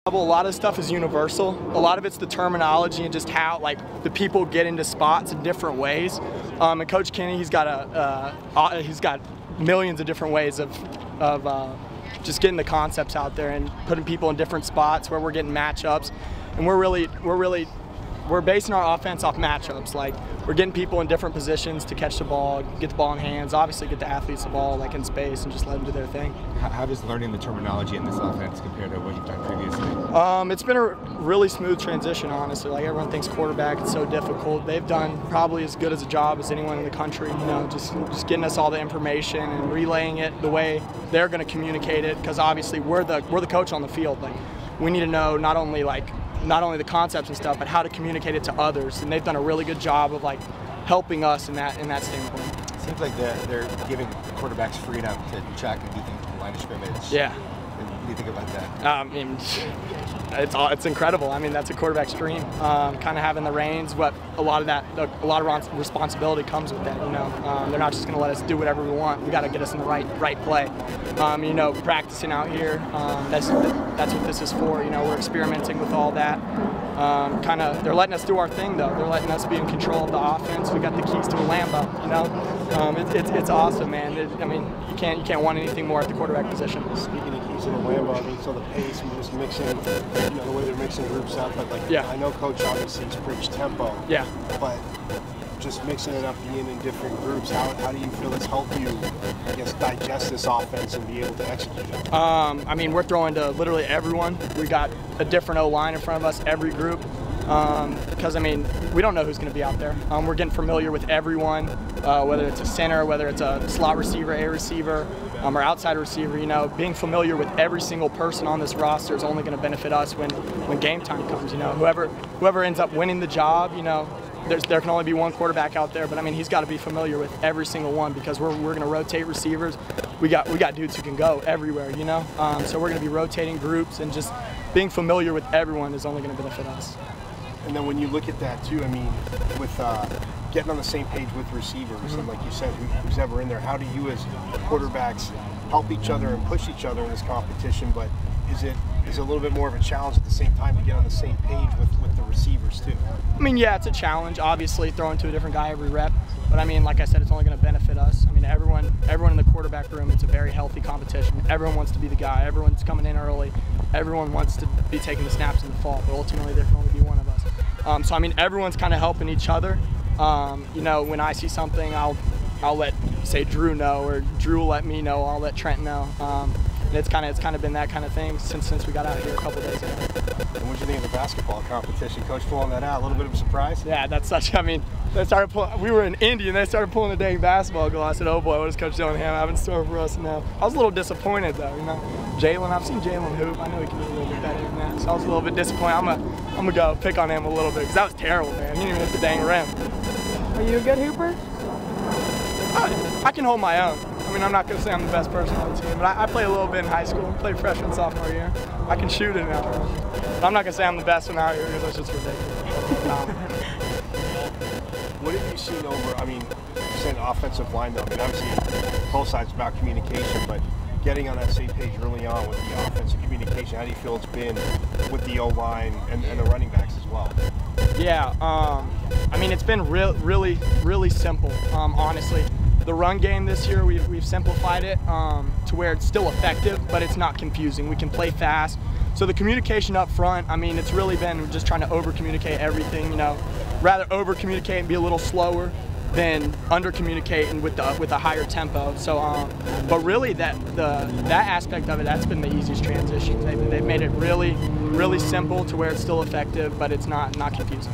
A lot of stuff is universal. A lot of it's the terminology and just how the people get into spots in different ways. And Coach Kenny, he's got millions of different ways of just getting the concepts out there and putting people in different spots where we're getting matchups. And we're basing our offense off matchups. We're getting people in different positions to catch the ball, get the ball in hands, obviously get the athletes the ball in space and just let them do their thing. How does learning the terminology in this offense compare to what you've done previously? It's been a really smooth transition, honestly. Everyone thinks quarterback is so difficult. They've done probably as good as a job as anyone in the country, just getting us all the information and relaying it the way they're going to communicate it, because obviously we're the coach on the field. We need to know not only the concepts and stuff, but how to communicate it to others. And they've done a really good job of helping us in that standpoint. It seems like they're giving quarterbacks freedom to check and do things from the line of scrimmage. Yeah. What do you think about that? I mean, it's incredible. I mean, that's a quarterback's dream. Kind of having the reins, but a lot of responsibility comes with that. They're not just going to let us do whatever we want. We got to get us in the right play. Practicing out here. That's what this is for. We're experimenting with all that. They're letting us do our thing, though. They're letting us be in control of the offense. We got the keys to a Lambo. It's awesome, man. You can't want anything more at the quarterback position. Speaking of keys to the Lambo, so the pace and just mixing, the way they're mixing groups up. But yeah. I know Coach obviously preached tempo. Yeah. But just mixing it up, being in different groups, how do you feel it's helped you, I guess, digest this offense and be able to execute it? We're throwing to literally everyone. We got a different O-line in front of us, every group. Because, we don't know who's going to be out there. We're getting familiar with everyone, whether it's a center, whether it's a slot receiver, a receiver, or outside receiver. Being familiar with every single person on this roster is only going to benefit us when game time comes. Whoever ends up winning the job, there can only be one quarterback out there, but he's got to be familiar with every single one, because we're going to rotate receivers. We got dudes who can go everywhere, so we're going to be rotating groups, and just being familiar with everyone is only going to benefit us. And then when you look at that too, with getting on the same page with receivers, and like you said, who's ever in there, how do you as quarterbacks help each other and push each other in this competition? But is it a little bit more of a challenge at the same time to get on the same page with the receivers too? Yeah, it's a challenge, obviously, throwing to a different guy every rep. But like I said, it's only going to benefit us. Everyone in the quarterback room, it's a very healthy competition. Everyone wants to be the guy. Everyone's coming in early. Everyone wants to be taking the snaps in the fall, but ultimately there can only be one of us. Everyone's kind of helping each other. When I see something, I'll let, say, Drew know, or Drew will let me know. I'll let Trent know. And it's kind of been that kind of thing since we got out here a couple days ago. And what did you think of the basketball competition? Coach pulling that out, a little bit of a surprise? Yeah, that's such. They started pulling. We were in Indy and they started pulling the dang basketball goal. I said, "Oh boy, what is Coach Dillingham having in store for us now?" I was a little disappointed though. Jalen. I've seen Jalen hoop. I know he can do a little bit better than that. So I was a little bit disappointed. I'm gonna go pick on him a little bit, because that was terrible, man. He didn't even hit the dang rim. Are you a good hooper? I can hold my own. I'm not going to say I'm the best person on the team, but I played a little bit in high school. I played freshman, sophomore year. I can shoot it now. But I'm not going to say I'm the best one out here, because that's just ridiculous. What have you seen over, you're saying the offensive line though, obviously both sides about communication, but getting on that same page early on with the offensive communication, how do you feel it's been with the O-line and the running backs as well? Yeah, it's been really simple, honestly. The run game this year, we've simplified it to where it's still effective, but it's not confusing. We can play fast. So the communication up front, it's really been just trying to over-communicate everything, rather over-communicate and be a little slower than under-communicating with a higher tempo. So, but really that aspect of it, that's been the easiest transition. They've made it really simple to where it's still effective, but it's not confusing.